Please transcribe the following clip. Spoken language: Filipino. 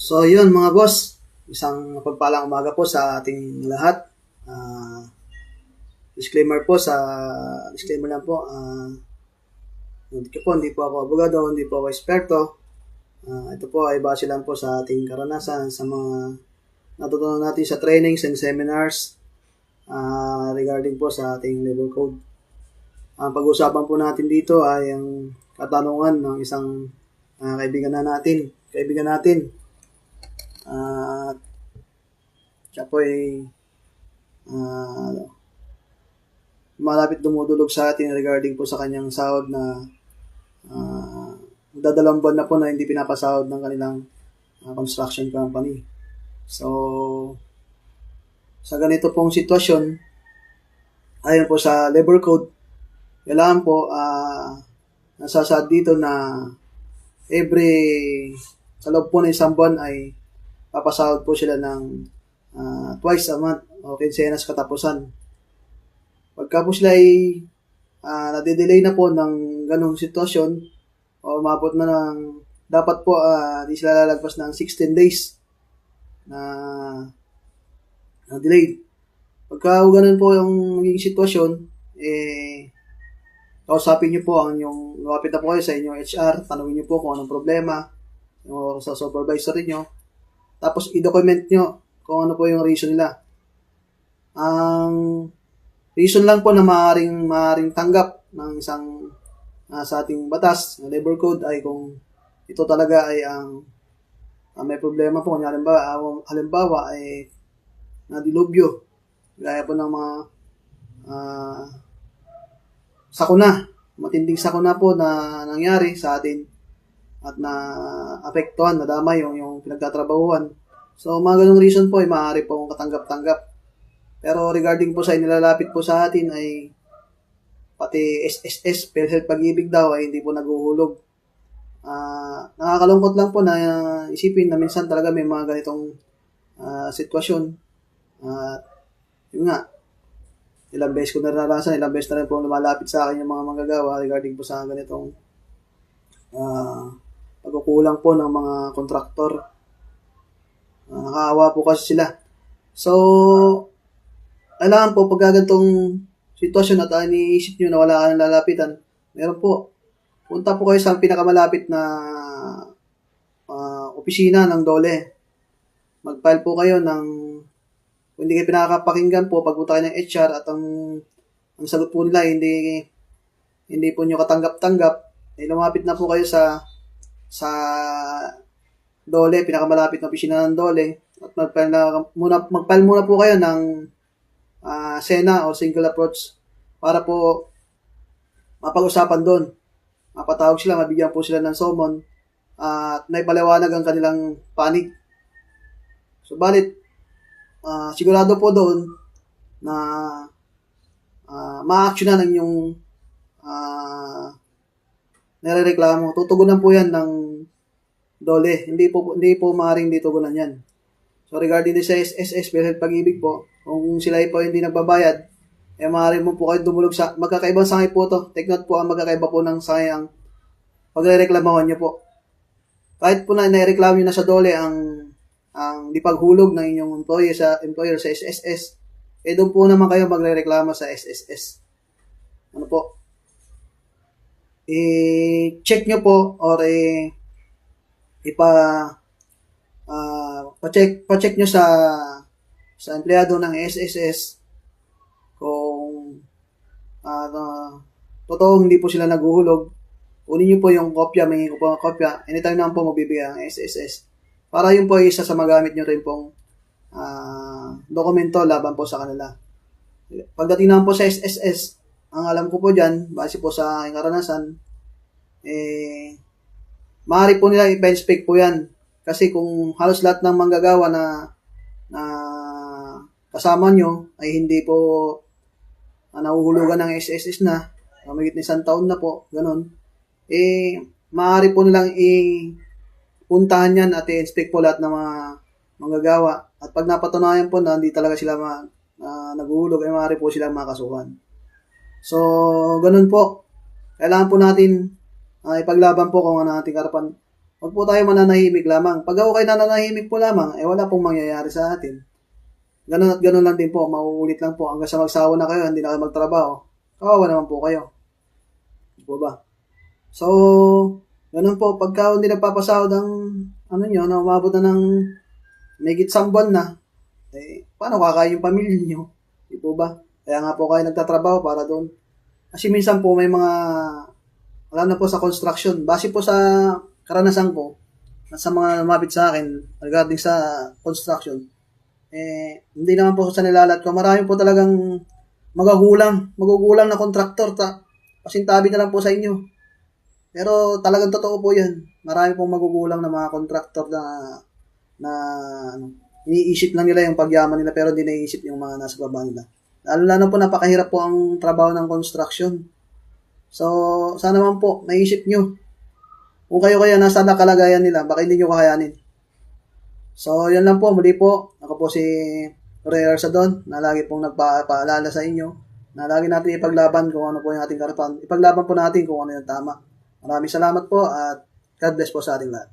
So yun mga boss, isang mapagpalang umaga po sa ating lahat. Ah, disclaimer lang po, hindi po ako abogado, hindi po ako eksperto. Ito po ay base lang po sa ating karanasan sa mga natutunan natin sa trainings and seminars regarding po sa ating labor code. Ang pag-uusapan po natin dito ay ang katanungan ng isang kaibigan natin. Siya po ay malapit dumudulog sa atin regarding po sa kanyang sahod na dadalawang buwan na po na hindi pinapasahod ng kanilang construction company. So, sa ganito pong sitwasyon, ayon po sa labor code, kailangan po nasasad dito na sa loob po ng isang buwan ay papasahod po sila ng twice a month o kinsenas katapusan. Pagka po sila ay nade-delay na po ng ganong sitwasyon o umabot na ng dapat po di sila lalagpas ng 16 days na delayed. Pagka ganun po yung magiging sitwasyon, kausapin niyo po lumapit na po kayo sa inyong HR, tanungin niyo po kung anong problema o sa supervisor niyo. Tapos i-document nyo kung ano po yung reason nila. Ang reason lang po na maaaring tanggap ng isang sa ating batas, ng labor code, ay kung ito talaga ay may problema po. Halimbawa ay nadilubyo. Gaya po ng mga sakuna. Matinding sakuna po na nangyari sa atin at na apektuhan, nadama yung pinagtatrabahuan. So, mga ganung reason po ay maaari po katanggap-tanggap. Pero regarding po sa inilalapit po sa atin ay pati SSS, PhilHealth Pag-ibig daw ay hindi po naguhulog. Nakakalungkot lang po na isipin na minsan talaga may mga ganitong sitwasyon. Yun nga, ilang beses ko naranasan, ilang beses na rin po lumalapit sa akin yung mga manggagawa regarding po sa ganitong pagkukulang po ng mga kontraktor. Nakakaawa po kasi sila. So, kailangan po pag ganitong sitwasyon at iniisip nyo na wala ka nang lalapitan, meron po. Punta po kayo sa pinakamalapit na opisina ng DOLE. Mag-file po kayo kung hindi kayo pinakapakinggan po, pagpunta kayo ng HR at ang sagot po nila hindi po nyo katanggap-tanggap, lumapit na po kayo sa DOLE, pinakamalapit na opisina ng DOLE, at mag-file muna po kayo ng SENA o single approach para po mapag-usapan doon. Mapatawag sila, mabigyan po sila ng summon at naipaliwanag ang kanilang panig. Subalit, sigurado po doon na ma-actionan ang inyong nirereklamo. Tutugunan po yan ng DOLE. Hindi po maaaring ditugunan yan. So regarding sa SSS, PhilHealth Pag-ibig po, kung sila po hindi nagbabayad, maaaring mo po kayo dumulog sa magkakaibang sangay po to. Take note po, ang magkakaiba po ng sangay ang pagre-reklamahan nyo po. Kahit po na naireklamo nyo na sa DOLE ang di paghulog ng inyong employer sa SSS, doon po naman kayo magre-reklamo sa SSS. Ano po? I-check nyo po or pa-check nyo sa empleyado ng SSS kung totoo hindi po sila naguhulog. Kunin nyo po yung kopya, may po ang kopya. Anytime naman po magbibigay ang SSS. Para yun po isa sa magamit nyo rin pong dokumento laban po sa kanila. Pagdating naman po sa SSS, ang alam ko po dyan, base po sa aking karanasan, maaari po nila i-inspect po yan. Kasi kung halos lahat ng manggagawa na kasama nyo ay hindi po nahuhulugan ng SSS na, mahigit na 1 taon na po, ganun, maaari po nilang puntahan yan at i-inspect po lahat ng mga manggagawa. At pag napatunayan po na hindi talaga sila naguhulog, maaari po sila makasuhan. So, ganun po. Kailangan po natin ipaglaban po kung ano ating karapan. Huwag po tayo mananahimik lamang. Pag ako kayo nananahimik po lamang, wala pong mangyayari sa atin. Ganun at ganun lang din po, mauulit lang po. Hanggang sa magsawa na kayo, hindi na kayo magtrabaho. Kawawa naman po kayo. Di po ba? So, ganun po, pagka hindi nagpapasahod ang na umabot na ng may isang buwan na, paano kakain yung pamilya niyo? Di po ba? Kaya nga po kayo nagtatrabaho para doon. Kasi minsan po may mga, wala na po sa construction. Base po sa karanasan ko, sa mga lumapit sa akin regarding sa construction, hindi naman po sa nilalat ko. Marami po talagang magugulang na kontraktor. Pasintabi na lang po sa inyo. Pero talagang totoo po yan. Marami pong magugulang na mga kontraktor na iniisip lang nila yung pagyaman nila pero hindi naiisip yung mga nasa baba nila. Lalo po napakahirap po ang trabaho ng construction. So, sana naman po, naisip nyo. Kung kayo kaya nasa nakalagayan nila, baka hindi nyo kakayanin. So, yan lang po. Muli po, ako po si Ray Arsadon na lagi pong nagpaalala sa inyo na lagi natin ipaglaban kung ano po yung ating karapan. Ipaglaban po natin kung ano yung tama. Maraming salamat po at God bless po sa ating lahat.